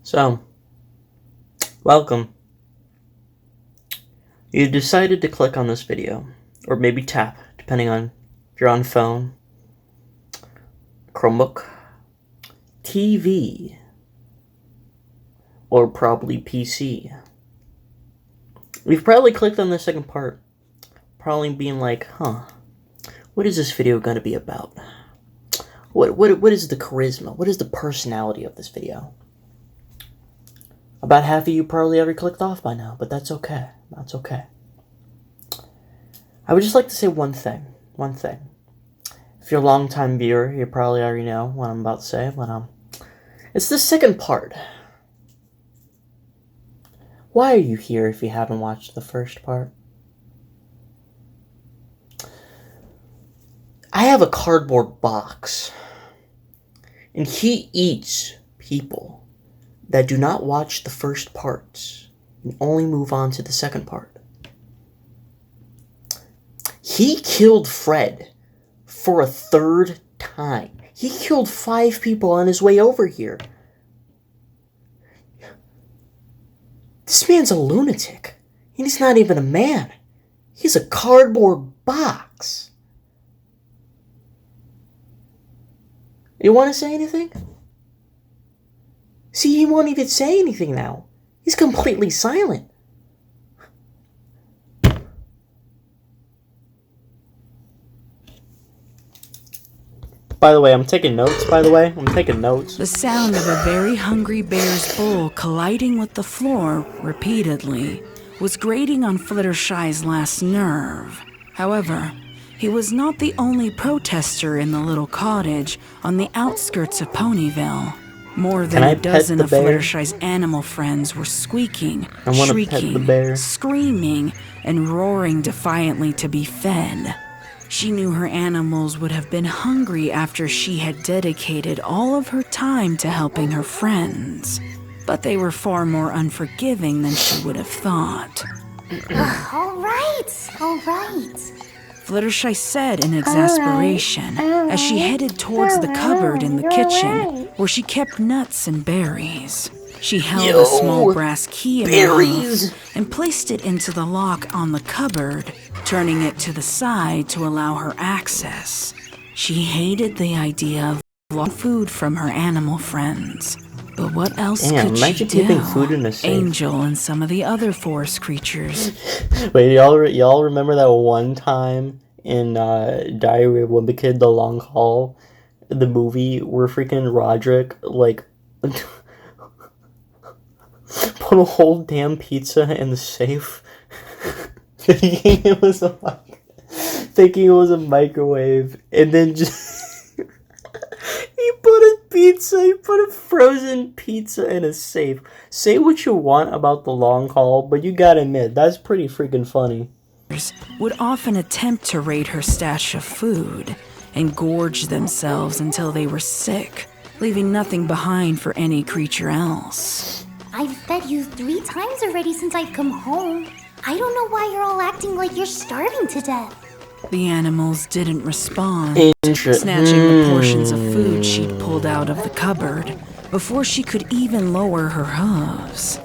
So, welcome. You decided to click on this video, or maybe tap, depending on if you're on phone, Chromebook, TV, or probably PC. You've probably clicked on the second part, probably being like, what is this video going to be about? What is the charisma? What is the personality of this video? About half of you probably already clicked off by now, but that's okay. That's okay. I would just like to say one thing. If you're a long-time viewer, you probably already know what I'm about to say, but it's the second part. Why are you here if you haven't watched the first part? I have a cardboard box, and he eats people that do not watch the first parts and only move on to the second part. He killed Fred for a third time. He killed 5 people on his way over here. This man's a lunatic. He's not even a man. He's a cardboard box. You want to say anything? See, he won't even say anything now. He's completely silent. By the way, I'm taking notes, The sound of a very hungry bear's bowl colliding with the floor repeatedly was grating on Fluttershy's last nerve. However, he was not the only protester in the little cottage on the outskirts of Ponyville. More than a dozen of Fluttershy's animal friends were squeaking, shrieking, screaming, and roaring defiantly to be fed. She knew her animals would have been hungry after she had dedicated all of her time to helping her friends, but they were far more unforgiving than she would have thought. All right. Fluttershy said in exasperation as she headed towards the cupboard in the kitchen where she kept nuts and berries. She held a small brass key in her mouth and placed it into the lock on the cupboard, turning it to the side to allow her access. She hated the idea of blocking food from her animal friends. But what else could she do? Food in a safe. Angel and some of the other forest creatures. Wait, y'all remember that one time in Diary of a Wimpy Kid, The Long Haul, the movie where freaking Roderick, put a whole damn pizza in the safe, thinking it was a microwave, and then just he put a frozen pizza in a safe. Say what you want about The Long Haul, but you gotta admit, that's pretty freaking funny. Would often attempt to raid her stash of food and gorge themselves until they were sick, leaving nothing behind for any creature else. I've fed you 3 times already since I've come home. I don't know why you're all acting like you're starving to death. The animals didn't respond, snatching the portions of food she'd pulled out of the cupboard before she could even lower her hooves.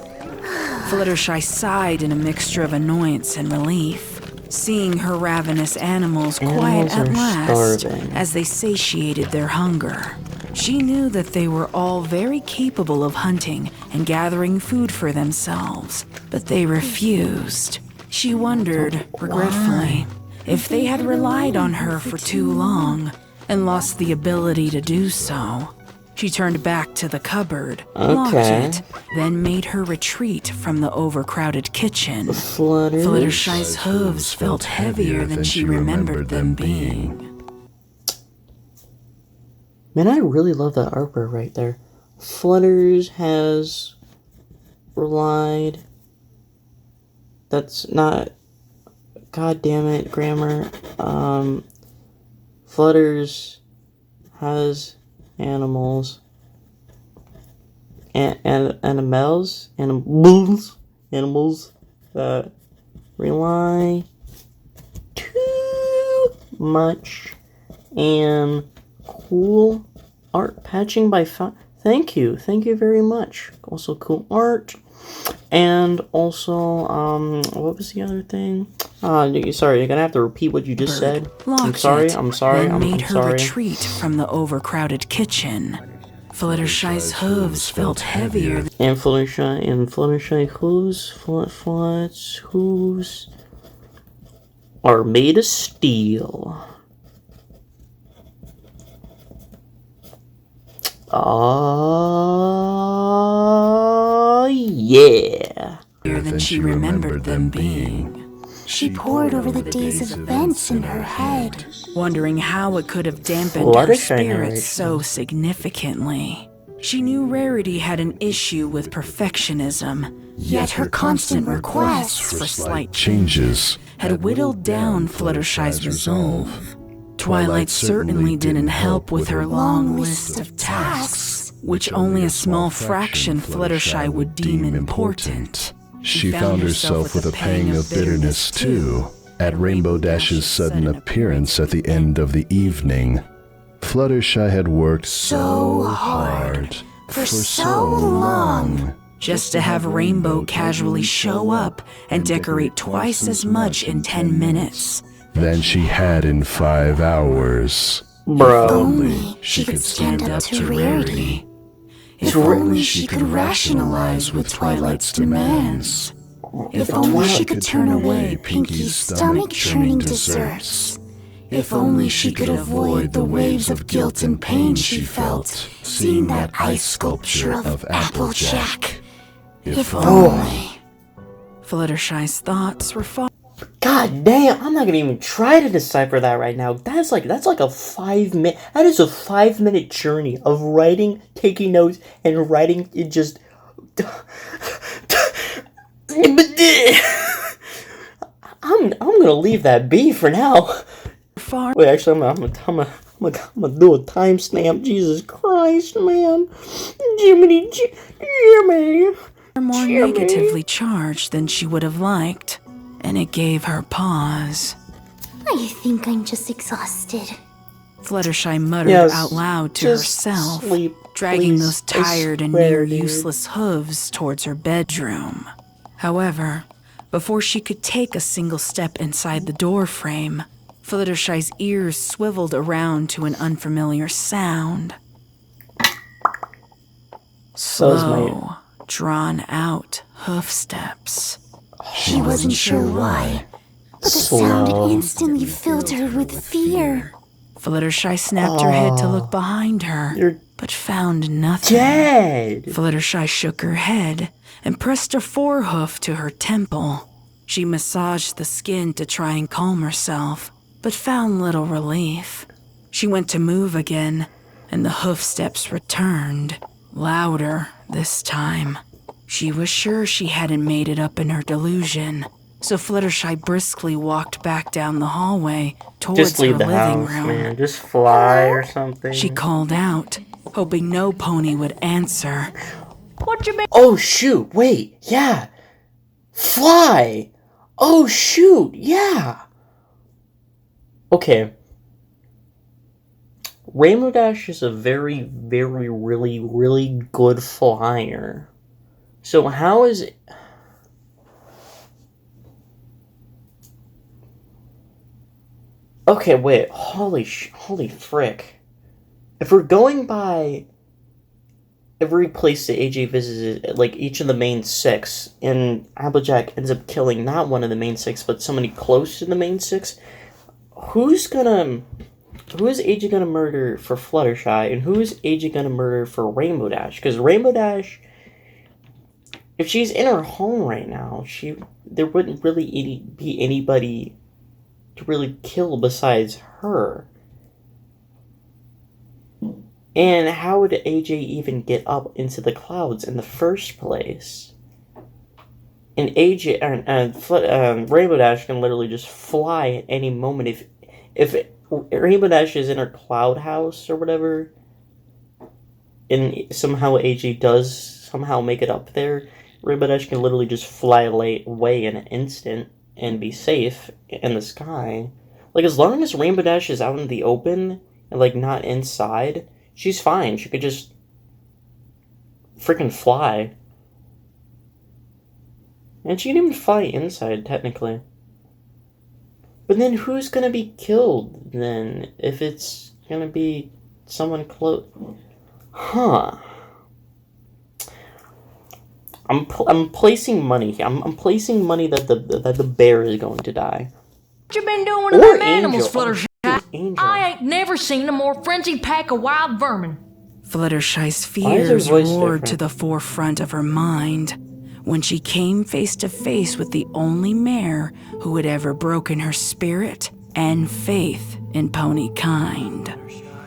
Fluttershy sighed in a mixture of annoyance and relief, seeing her ravenous animals quiet at last as they satiated their hunger. She knew that they were all very capable of hunting and gathering food for themselves, but they refused. She wondered, regretfully, if they had relied on her for too long and lost the ability to do so. She turned back to the cupboard, locked it, then made her retreat from the overcrowded kitchen. Fluttershy's hooves felt heavier than she remembered them being. Man, I really love that artwork right there. Flutters has relied. That's not. God damn it, grammar. Flutters has animals. Animals that rely too much and cool art patching by Thank you very much. Also cool art. And also, what was the other thing? Sorry, you're gonna have to repeat what you just said. I'm sorry. Then made her retreat from the overcrowded kitchen. Fluttershy's hooves felt heavier. And Fluttershy hooves are made of steel. Yeah. Than she remembered them being. She pored over the day's events in her head, wondering how it could have dampened her spirits so significantly. She knew Rarity had an issue with perfectionism, yet her constant requests for slight changes had whittled down Fluttershy's resolve. Twilight certainly didn't help with her long list of tasks, which only a small fraction Fluttershy would deem important. She found herself with a pang of bitterness, too, at Rainbow Dash's sudden appearance at the end of the evening. Fluttershy had worked so hard for so long, just to have Rainbow casually show up and decorate twice as much in 10 minutes than she had in 5 hours. Bro. If only she could stand up to Rarity. If only she could rationalize with Twilight's demands. If only she could turn away Pinky's stomach-churning desserts. If only she could avoid the waves of guilt and pain she felt seeing that ice sculpture of Applejack. If only. Fluttershy's thoughts were far. God damn, I'm not gonna even try to decipher that right now. That's like a 5-minute. That is a 5-minute journey of writing, taking notes, and writing. It just. I'm gonna leave that be for now. Wait, actually, I'm gonna do a timestamp. Jesus Christ, man, Jiminy. More negatively charged than she would have liked, and it gave her pause. I think I'm just exhausted. Fluttershy muttered out loud to herself, dragging those tired and near useless hooves towards her bedroom. However, before she could take a single step inside the door frame, Fluttershy's ears swiveled around to an unfamiliar sound. Slow, drawn-out hoof steps. She wasn't sure why, but the sound instantly filled her with fear. Fluttershy snapped her head to look behind her, but found nothing. Dead. Fluttershy shook her head and pressed a forehoof to her temple. She massaged the skin to try and calm herself, but found little relief. She went to move again, and the hoof steps returned, louder this time. She was sure she hadn't made it up in her delusion, so Fluttershy briskly walked back down the hallway towards her living room. Man. Just fly or something. She called out, hoping no pony would answer. What you mean? Oh shoot! Wait, yeah, fly. Oh shoot! Yeah. Okay. Rainbow Dash is a very, very, really, really good flyer. So how is it? Okay, wait. Holy frick! If we're going by every place that AJ visits, like each of the main 6, and Applejack ends up killing not one of the main 6, but somebody close to the main 6, who is AJ gonna murder for Fluttershy, and who is AJ gonna murder for Rainbow Dash? Because Rainbow Dash, if she's in her home right now, there wouldn't really be anybody to really kill besides her. And how would AJ even get up into the clouds in the first place? And AJ and Rainbow Dash can literally just fly at any moment. If Rainbow Dash is in her cloud house or whatever, and somehow AJ does somehow make it up there, Rainbow Dash can literally just fly away in an instant and be safe in the sky. Like, as long as Rainbow Dash is out in the open and, like, not inside, she's fine. She could just freaking fly. And she can even fly inside, technically. But then who's gonna be killed, then, if it's gonna be someone close? Huh. I'm placing money here. I'm placing money that the bear is going to die. What you been doing to them animals, Fluttershy? I ain't never seen a more frenzied pack of wild vermin. Fluttershy's fears roared to the forefront of her mind when she came face to face with the only mare who had ever broken her spirit and faith in pony kind.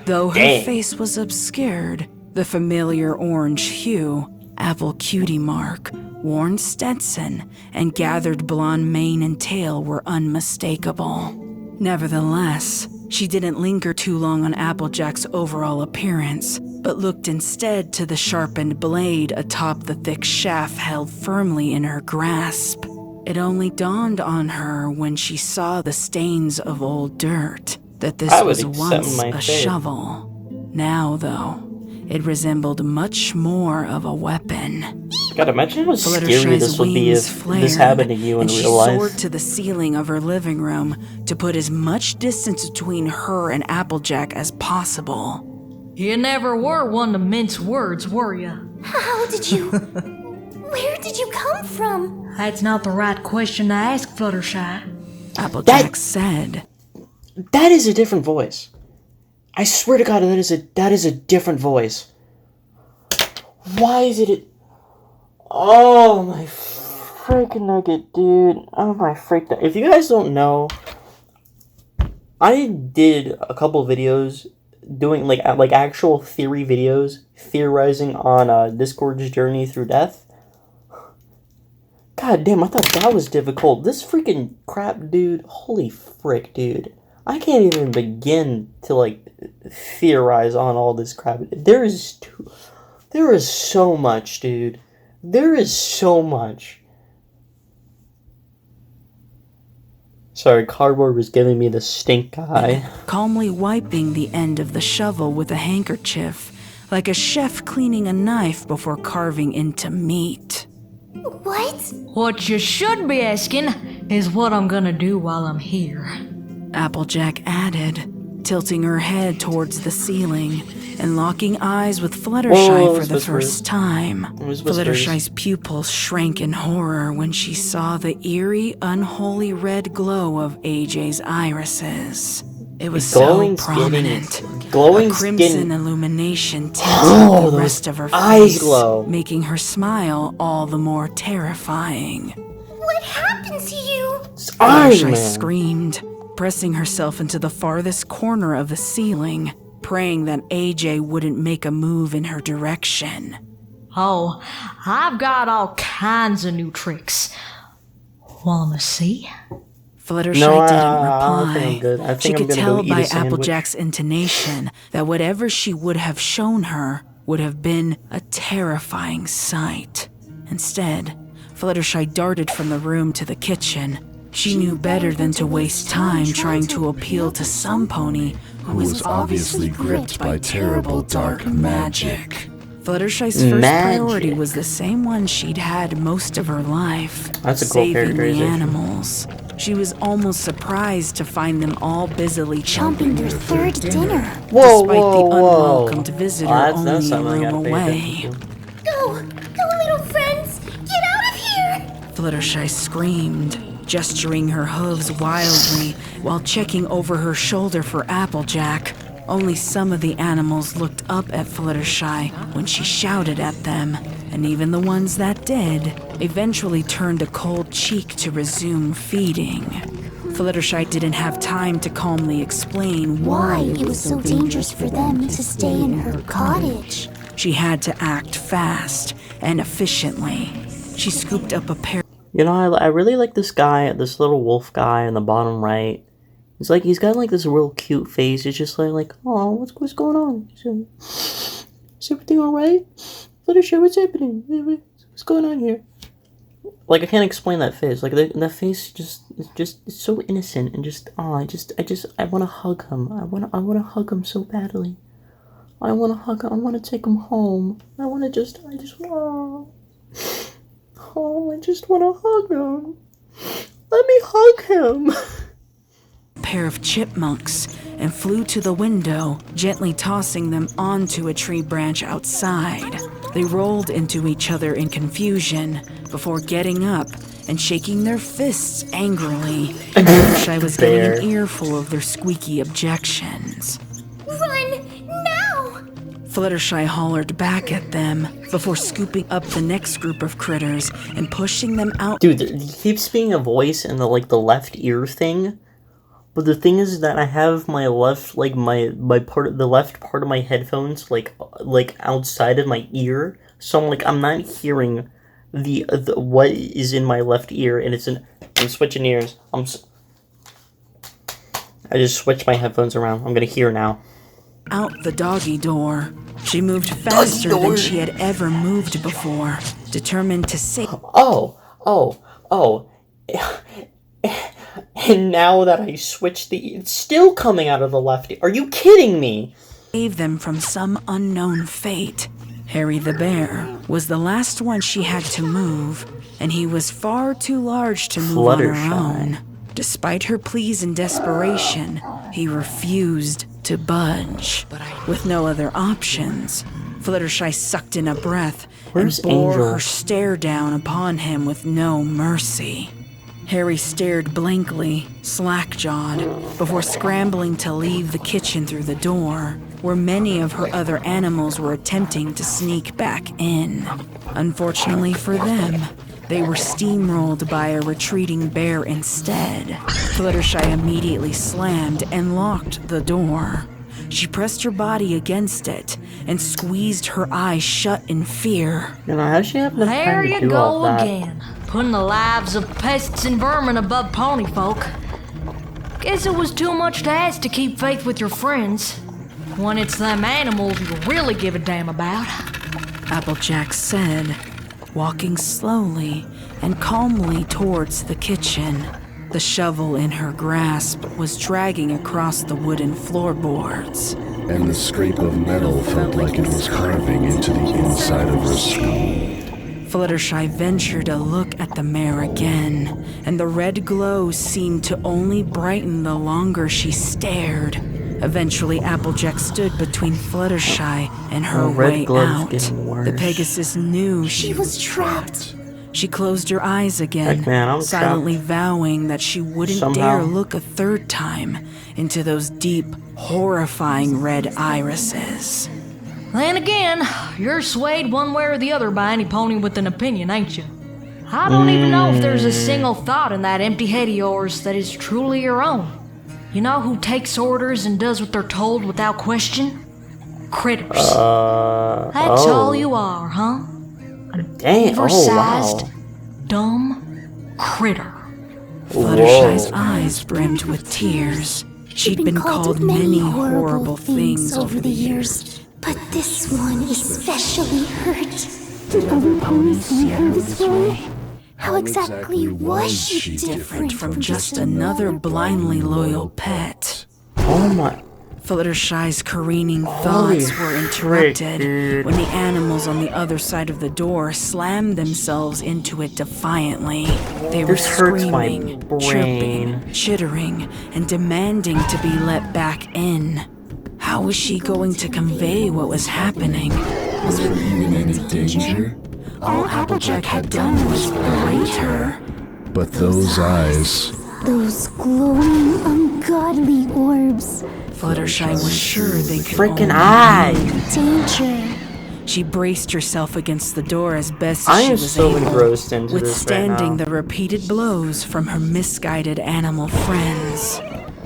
Though her face was obscured, the familiar orange hue, apple cutie mark, worn Stetson, and gathered blonde mane and tail were unmistakable. Nevertheless, she didn't linger too long on Applejack's overall appearance, but looked instead to the sharpened blade atop the thick shaft held firmly in her grasp. It only dawned on her when she saw the stains of old dirt that this was once a shovel. Now, though, it resembled much more of a weapon. God, imagine how scary this would be if this happened to you in real life. She soared to the ceiling of her living room to put as much distance between her and Applejack as possible. You never were one to mince words, were you? How did you... Where did you come from? That's not the right question to ask, Fluttershy. Applejack said. That is a different voice. I swear to God, that is a different voice. Why is it? Oh my freaking nugget, dude! Oh my freak! If you guys don't know, I did a couple videos doing like actual theory videos, theorizing on Discord's journey through death. God damn! I thought that was difficult. This freaking crap, dude! Holy frick, dude! I can't even begin to, like, theorize on all this crap. There is so much, dude. There is so much. Sorry, cardboard was giving me the stink eye. Calmly wiping the end of the shovel with a handkerchief, like a chef cleaning a knife before carving into meat. What? What you should be asking is what I'm gonna do while I'm here. Applejack added, tilting her head towards the ceiling and locking eyes with Fluttershy for the first time. Fluttershy's pupils shrank in horror when she saw the eerie, unholy red glow of AJ's irises. It was so prominent. A crimson illumination tinted the rest of her face, making her smile all the more terrifying. What happened to you? Fluttershy screamed, pressing herself into the farthest corner of the ceiling, praying that AJ wouldn't make a move in her direction. Oh, I've got all kinds of new tricks. Wanna see? Fluttershy didn't reply. She could tell by Applejack's intonation that whatever she would have shown her would have been a terrifying sight. Instead, Fluttershy darted from the room to the kitchen. She knew better than to waste time trying to appeal to some pony who was obviously gripped by terrible dark magic. Fluttershy's first priority was the same one she'd had most of her life, saving the animals. She was almost surprised to find them all busily chomping their third dinner. Despite the unwelcomed visitor only a room away. Go, little friends! Get out of here! Fluttershy screamed, gesturing her hooves wildly while checking over her shoulder for Applejack. Only some of the animals looked up at Fluttershy when she shouted at them, and even the ones that did eventually turned a cold cheek to resume feeding. Fluttershy didn't have time to calmly explain why it was so dangerous for them to stay in her cottage. She had to act fast and efficiently. She scooped up a pair. You know, I really like this guy, this little wolf guy in the bottom right. He's got like this real cute face. It's just like, oh, what's going on? Is everything alright? Fluttershy, what's happening? What's going on here? Like, I can't explain that face. Like, that face it's so innocent and just, oh, I want to hug him. I want to hug him so badly. I want to hug him. I want to take him home. I just want to hug him. Let me hug him. A pair of chipmunks and flew to the window, gently tossing them onto a tree branch outside. They rolled into each other in confusion before getting up and shaking their fists angrily. Fluttershy was getting an earful of their squeaky objections. Run, now! Fluttershy hollered back at them before scooping up the next group of critters and pushing them out. Dude, there keeps being a voice in the left ear thing. But the thing is that I have my left, the left part of my headphones, like outside of my ear. So I'm not hearing the what is in my left ear, and I'm switching ears. I just switched my headphones around. I'm gonna hear now. Out the doggy door. She moved faster than she had ever moved before, determined to save. And now that I switched it's still coming out of the left ear. Are you kidding me? Save them from some unknown fate. Harry the bear was the last one she had to move, and he was far too large to move on her own. Despite her pleas and desperation, he refused to budge. With no other options, Fluttershy sucked in a breath and bore her stare down upon him with no mercy. Harry stared blankly, slack-jawed, before scrambling to leave the kitchen through the door, where many of her other animals were attempting to sneak back in. Unfortunately for them, they were steamrolled by a retreating bear instead. Fluttershy immediately slammed and locked the door. She pressed her body against it and squeezed her eyes shut in fear. How does she have enough There time to you do all go that? again, putting the lives of pests and vermin above pony folk. Guess it was too much to ask to keep faith with your friends, when it's them animals you really give a damn about. Applejack said, walking slowly and calmly towards the kitchen. The shovel in her grasp was dragging across the wooden floorboards. And the scrape of metal felt like it was carving into the inside of her skull. Fluttershy ventured a look at the mare again, and the red glow seemed to only brighten the longer she stared. Eventually, Applejack stood between Fluttershy and her way out. The Pegasus knew she was trapped. She closed her eyes again, silently vowing that she wouldn't dare look a third time into those deep, horrifying red irises. Then again, you're swayed one way or the other by any pony with an opinion, ain't you? I don't even know if there's a single thought in that empty head of yours that is truly your own. You know who takes orders and does what they're told without question? Critters. That's all you are, huh? An oversized, dumb critter. Fluttershy's eyes brimmed with tears. She'd been called many horrible things over the years, but this one especially hurt. Did other ponies see her this way? How exactly was she different from just another blindly loyal pet? Oh my... Fluttershy's careening thoughts were interrupted when the animals on the other side of the door slammed themselves into it defiantly. They were screaming, chirping, chittering, and demanding to be let back in. How was she going to convey what was happening? Was her in any danger? All Applejack had done was berate her. But those eyes... Those glowing, ungodly orbs. Fluttershy was sure they could freaking eyes. Danger. She braced herself against the door as best as she was so able, engrossed into withstanding this right the repeated blows from her misguided animal friends.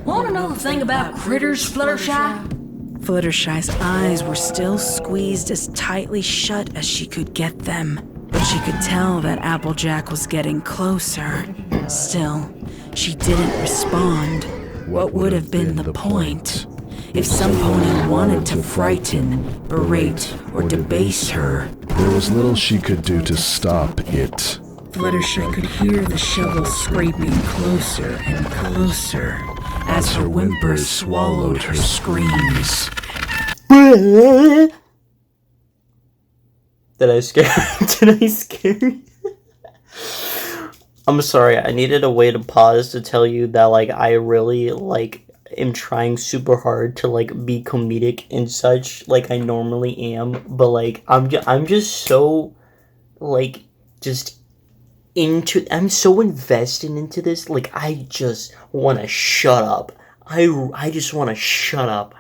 Want to know the thing about critters, Fluttershy? Fluttershy's eyes were still squeezed as tightly shut as she could get them, but she could tell that Applejack was getting closer. Still, she didn't respond. What would have been the point? If some pony wanted to frighten, berate, or debase her, there was little she could do to stop it. Fluttershy could hear the shovel scraping closer and closer as her whimpers swallowed her screams. Did I scare you? I'm sorry, I needed a way to pause to tell you that, like, I really, like, am trying super hard to, like, be comedic and such, like I normally am, but, like, I'm just so, like, I'm so invested into this, like, I just want to shut up. I just want to shut up.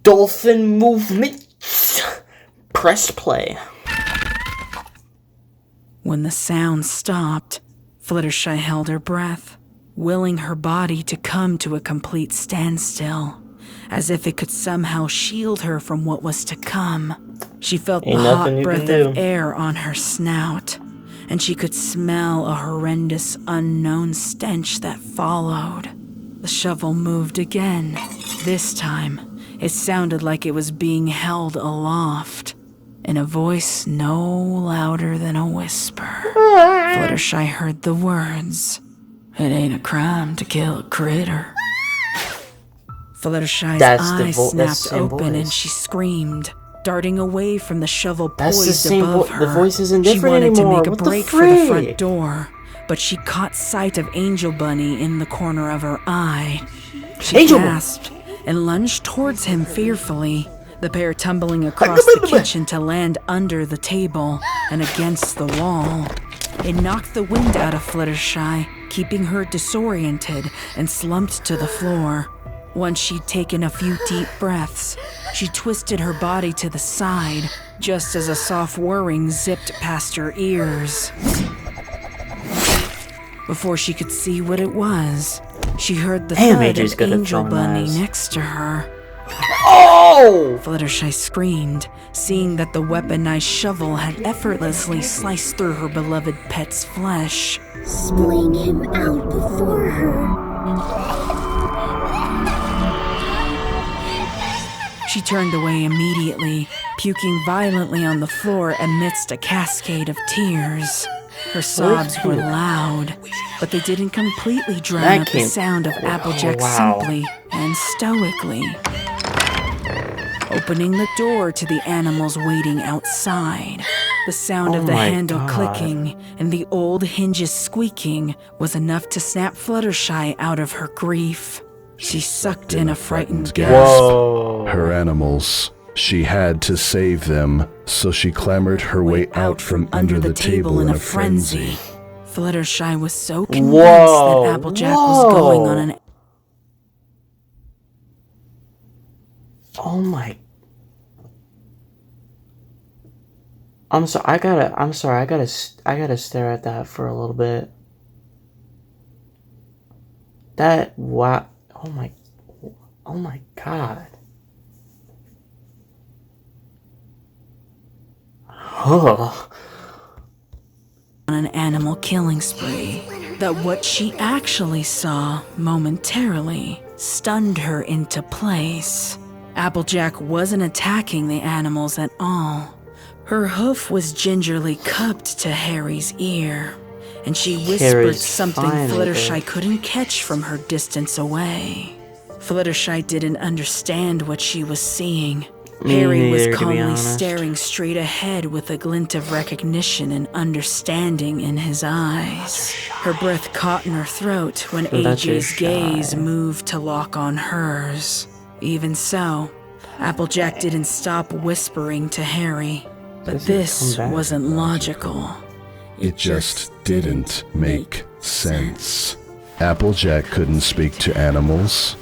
Dolphin movements. Press play. When the sound stopped, Fluttershy held her breath, willing her body to come to a complete standstill, as if it could somehow shield her from what was to come. She felt the hot breath of air on her snout, and she could smell a horrendous unknown stench that followed. The shovel moved again. This time, it sounded like it was being held aloft, in a voice no louder than a whisper. Fluttershy heard the words, "It ain't a crime to kill a critter." Fluttershy's eyes snapped open and she screamed, darting away from the shovel poised above her. The voice isn't different anymore. She wanted to make a break for the front door, but she caught sight of Angel Bunny in the corner of her eye. She gasped and lunged towards him fearfully, the pair tumbling across the kitchen to land under the table and against the wall. It knocked the wind out of Fluttershy, keeping her disoriented and slumped to the floor. Once she'd taken a few deep breaths, she twisted her body to the side, just as a soft whirring zipped past her ears. Before she could see what it was, she heard the thud of Angel Bunny next to her. Oh! Fluttershy screamed, seeing that the weaponized shovel had effortlessly sliced through her beloved pet's flesh. Splaying him out before her. She turned away immediately, puking violently on the floor amidst a cascade of tears. Her sobs were loud, but they didn't completely drown out the sound of Applejack simply and stoically opening the door to the animals waiting outside. The sound of the handle clicking and the old hinges squeaking was enough to snap Fluttershy out of her grief. She sucked in a frightened gasp. Her animals. She had to save them, so she clambered her way out from under the table in a frenzy. Fluttershy was so convinced that Applejack was going on an... Oh my... I'm sorry, I gotta stare at that for a little bit. Wow. Oh my god. Oh. On an animal killing spree, that what she actually saw momentarily stunned her into place. Applejack wasn't attacking the animals at all. Her hoof was gingerly cupped to Harry's ear, and she whispered something Fluttershy couldn't catch from her distance away. Fluttershy didn't understand what she was seeing. Harry was calmly staring straight ahead with a glint of recognition and understanding in his eyes. Her breath caught in her throat when AJ's gaze moved to lock on hers. Even so, Applejack didn't stop whispering to Harry. But this wasn't logical. It just didn't make sense. Applejack couldn't speak to animals.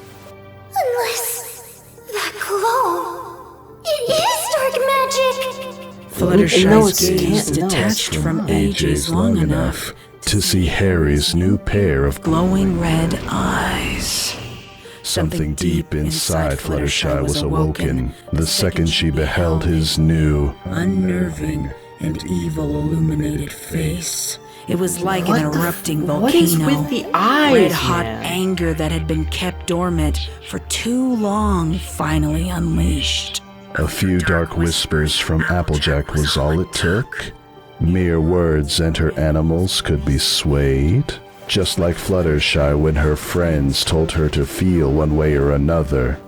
Unless that glow, it is dark magic. Fluttershy's gaze detached from AJ's long enough to see Harry's new pair of glowing red eyes. Something deep inside Fluttershy was awoken the second she beheld his new, unnerving, and evil illuminated face. It was like an erupting volcano. What is with the eyes, red-hot anger that had been kept dormant for too long finally unleashed. A few dark whispers from Applejack was all it took. Mere words and her animals could be swayed. just like Fluttershy when her friends told her to feel one way or another.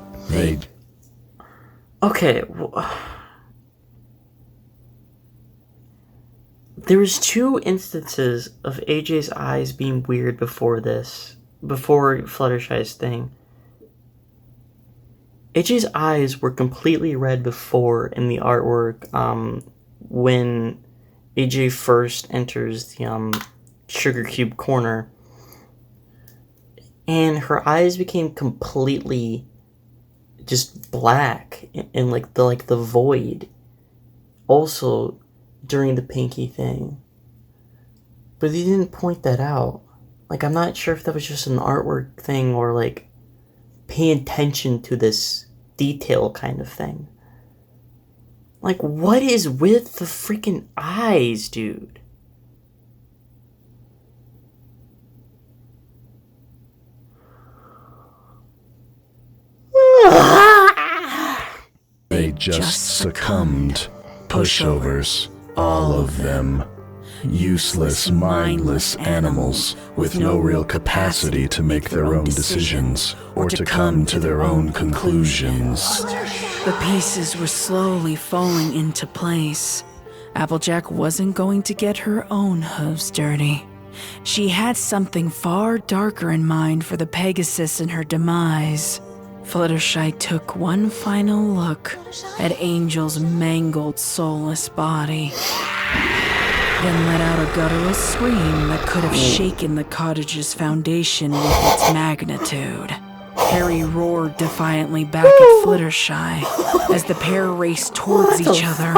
Okay, there was 2 instances of AJ's eyes being weird before Fluttershy's thing. AJ's eyes were completely red before in the artwork, when AJ first enters the sugar cube corner, and her eyes became completely just black and like the void also during the Pinky thing, but they didn't point that out. Like, I'm not sure if that was just an artwork thing or like pay attention to this detail kind of thing. Like, what is with the freaking eyes, dude? They just succumbed. Pushovers, all of them. Useless, mindless animals with no real capacity to make their own decisions or to come to their own conclusions. The pieces were slowly falling into place. Applejack wasn't going to get her own hooves dirty. She had something far darker in mind for the Pegasus and her demise. Fluttershy took one final look at Angel's mangled, soulless body, then let out a guttural scream that could have shaken the cottage's foundation with its magnitude. Harry roared defiantly back at Fluttershy as the pair raced towards each other.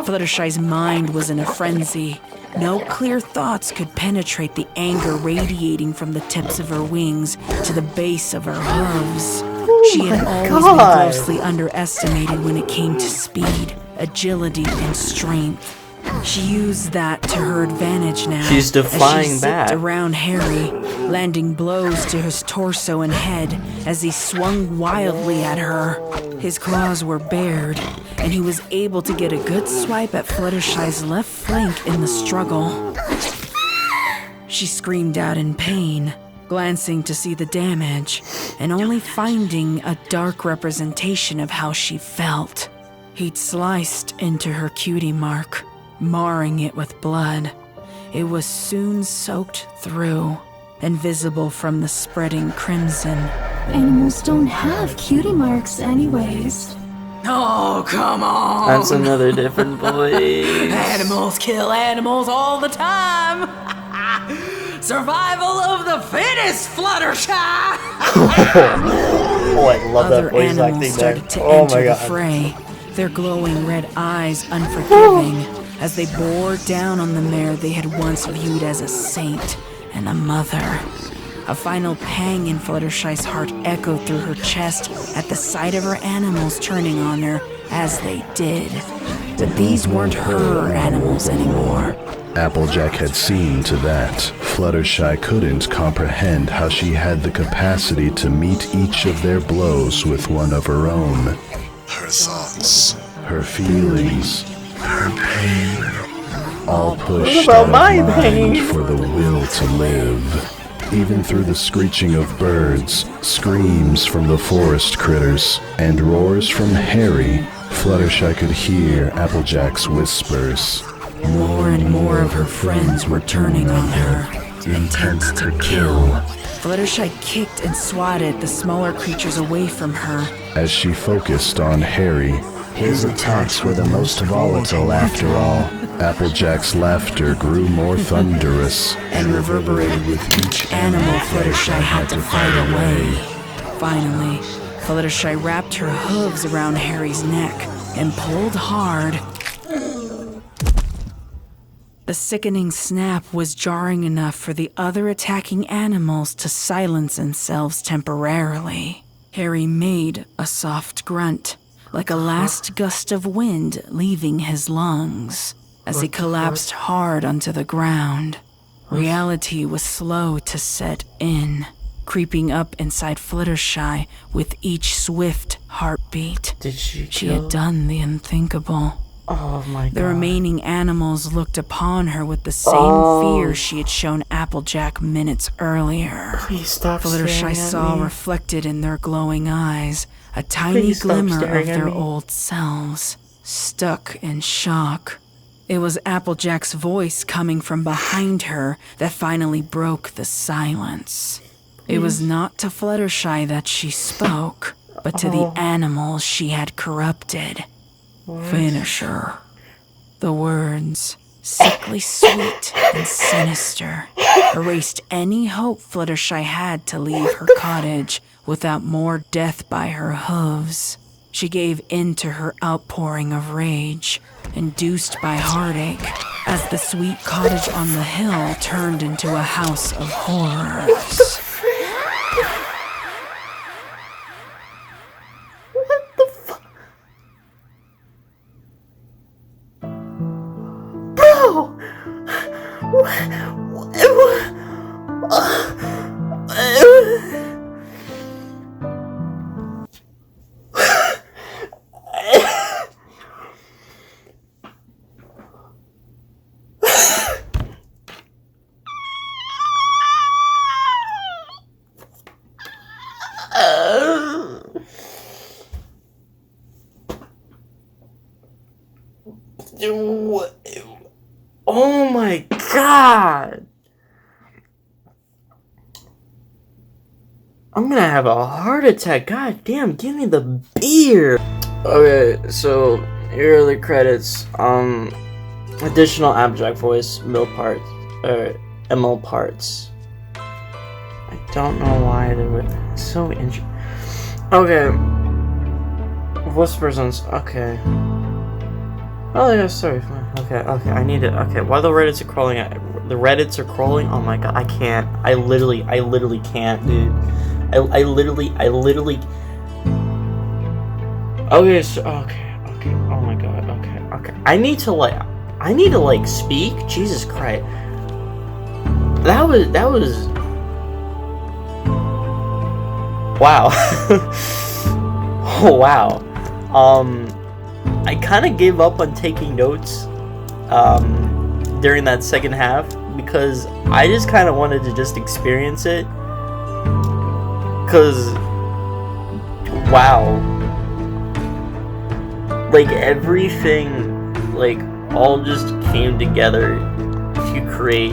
Fluttershy's mind was in a frenzy. No clear thoughts could penetrate the anger radiating from the tips of her wings to the base of her hooves. She had always been grossly underestimated when it came to speed, agility, and strength. She used that to her advantage now. She's defying as she back. zipped around Harry, landing blows to his torso and head as he swung wildly at her. His claws were bared, and he was able to get a good swipe at Fluttershy's left flank in the struggle. She screamed out in pain, glancing to see the damage, and only finding a dark representation of how she felt. He'd sliced into her cutie mark, marring it with blood. It was soon soaked through and visible from the spreading crimson. Animals don't have cutie marks anyways. Oh, come on! That's another different voice. Animals kill animals all the time! Survival of the fittest, Fluttershy! Oh, I love Other that voice animals acting started there. to Oh enter my the god. fray, their glowing red eyes unforgiving as they bore down on the mare they had once viewed as a saint and a mother. A final pang in Fluttershy's heart echoed through her chest at the sight of her animals turning on her as they did. But these weren't her animals anymore. Applejack had seen to that. Fluttershy couldn't comprehend how she had the capacity to meet each of their blows with one of her own. Her thoughts, Her feelings, her pain. all pushed about out of my mind pain? for the will to live. Even through the screeching of birds, screams from the forest critters, and roars from Harry, Fluttershy could hear Applejack's whispers. More and more of her friends were turning on her, intent to kill. Fluttershy kicked and swatted the smaller creatures away from her. As she focused on Harry, His attacks were the most volatile after all. Applejack's laughter grew more thunderous. And reverberated with each animal Fluttershy had to fight away. Finally, Fluttershy wrapped her hooves around Harry's neck and pulled hard. The sickening snap was jarring enough for the other attacking animals to silence themselves temporarily. Harry made a soft grunt, like a last gust of wind leaving his lungs, as he collapsed hard onto the ground. Reality was slow to set in, creeping up inside Fluttershy with each swift heartbeat. Did she She had done the unthinkable. Oh my god. The remaining animals looked upon her with the same fear she had shown Applejack minutes earlier. Please stop Fluttershy staring at saw me. reflected in their glowing eyes a tiny Please stop glimmer staring of at their me. old selves, stuck in shock. It was Applejack's voice coming from behind her that finally broke the silence. It was not to Fluttershy that she spoke, but to the animals she had corrupted. Finish her. The words, sickly sweet and sinister, erased any hope Fluttershy had to leave her cottage without more death by her hooves. She gave in to her outpouring of rage, induced by heartache, as the sweet cottage on the hill turned into a house of horrors. Oh my god. I'm gonna have a heart attack. God damn, give me the beer. Okay, so here are the credits. Additional Applejack voice, ML parts. I don't know why they were so interesting. Okay. Voice persons, okay. Oh yeah, sorry. Okay, I need it. Okay, while the Reddits are crawling. Oh my god, I can't. I literally can't, dude. I literally. Okay, so okay. Oh my god. Okay. I need to speak. Jesus Christ. That was. Wow. Oh wow. I kind of gave up on taking notes during that second half because I just kind of wanted to just experience it. Cause wow, like everything, like all just came together to create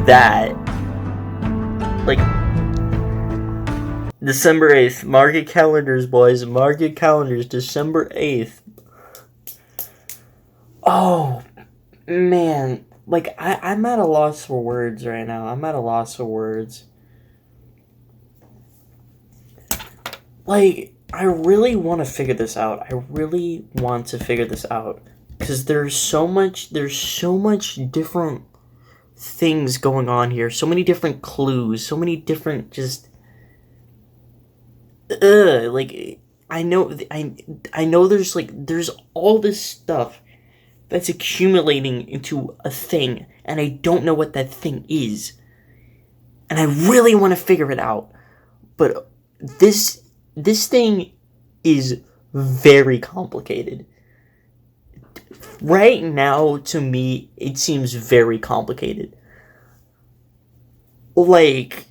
that. Like December 8th, mark your calendars, boys, mark your calendars, December 8th. Oh, man, like, I'm at a loss for words right now, Like, I really want to figure this out, because there's so much different things going on here, so many different clues, so many different just... like I know there's all this stuff that's accumulating into a thing, and I don't know what that thing is, and I really want to figure it out. But this thing is very complicated. Right now, to me, it seems very complicated. Like,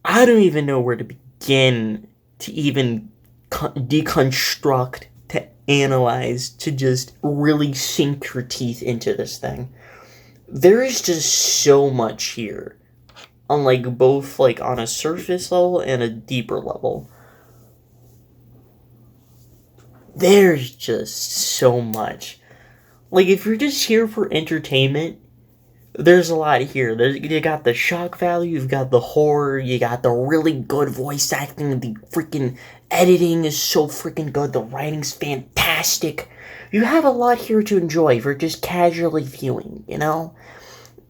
I don't even know where to begin to even deconstruct, to analyze, to just really sink your teeth into this thing. There is just so much here, on like both like on a surface level and a deeper level. There's just so much. Like, if you're just here for entertainment, there's a lot here. You got the shock value, you've got the horror, you got the really good voice acting, the freaking editing is so freaking good, the writing's fantastic. You have a lot here to enjoy if you're just casually viewing, you know?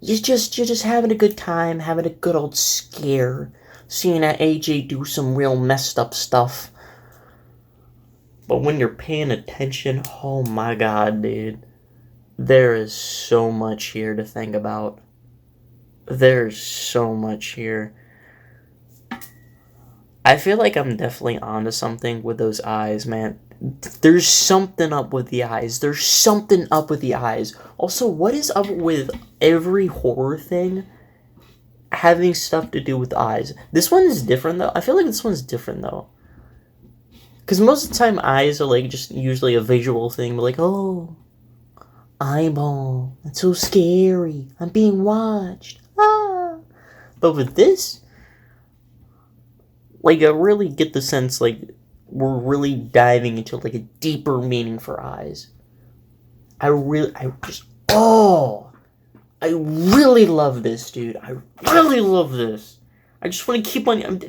You're just having a good time, having a good old scare, seeing that AJ do some real messed up stuff. But when you're paying attention, oh my god, dude. There is so much here to think about. There's so much here. I feel like I'm definitely onto something with those eyes, man. There's something up with the eyes. There's something up with the eyes. Also, what is up with every horror thing having stuff to do with eyes? This one is different, though. I feel like this one's different, though. Because most of the time, eyes are, like, just usually a visual thing. But like, oh, eyeball. That's so scary. I'm being watched. Ah. But with this, like, I really get the sense, like, we're really diving into, like, a deeper meaning for eyes. I really love this, dude. I really love this. I just want to keep on... I'm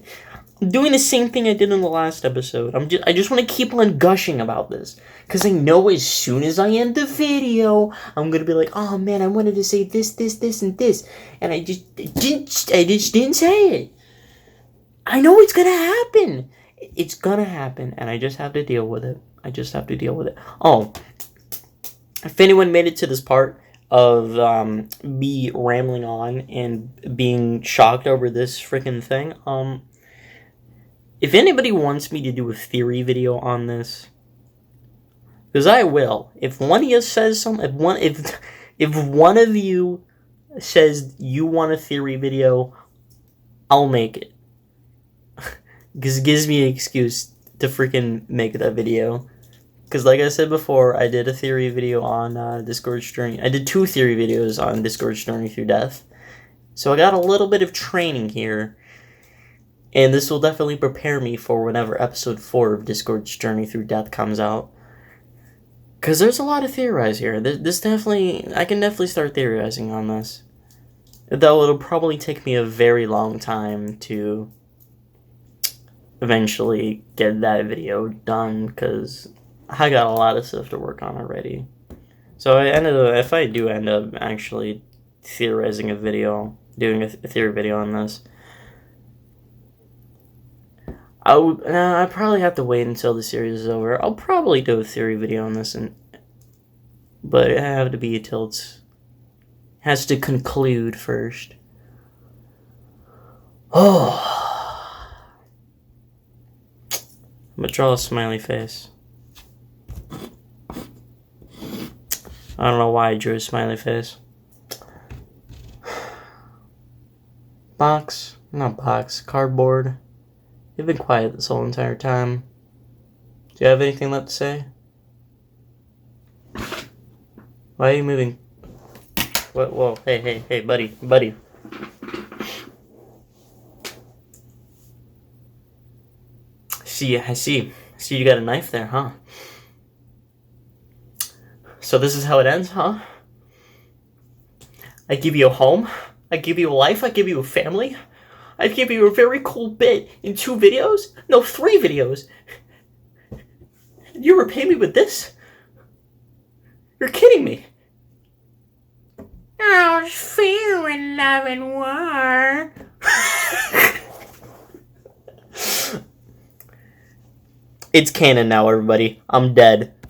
doing the same thing I did in the last episode. I just want to keep on gushing about this. Because I know as soon as I end the video, I'm going to be like, oh, man, I wanted to say this, and this. And I just didn't say it. I know it's going to happen. It's gonna happen, and I just have to deal with it. Oh, if anyone made it to this part of me rambling on and being shocked over this freaking thing, if anybody wants me to do a theory video on this, because I will. If one of you says something, if one of you says you want a theory video, I'll make it. Because it gives me an excuse to freaking make that video. Because like I said before, I did a theory video on Discord's Journey. I did 2 theory videos on Discord's Journey Through Death. So I got a little bit of training here. And this will definitely prepare me for whenever episode 4 of Discord's Journey Through Death comes out. Because there's a lot to theorize here. I can definitely start theorizing on this. Though it'll probably take me a very long time to eventually get that video done, because I got a lot of stuff to work on already. So if I do end up actually theorizing a video, doing a theory video on this, I probably have to wait until the series is over. I'll probably do a theory video on this, but it have to be until it has to conclude first. Oh. I'm gonna draw a smiley face. I don't know why I drew a smiley face. Cardboard. You've been quiet this whole entire time. Do you have anything left to say? Why are you moving? Whoa, hey, buddy. I see you got a knife there, huh? So this is how it ends, huh? I give you a home, I give you a life, I give you a family, I give you a very cool bit in 2 videos? No, 3 videos. You repay me with this? You're kidding me. Oh, fear and love and war. It's canon now, everybody. I'm dead.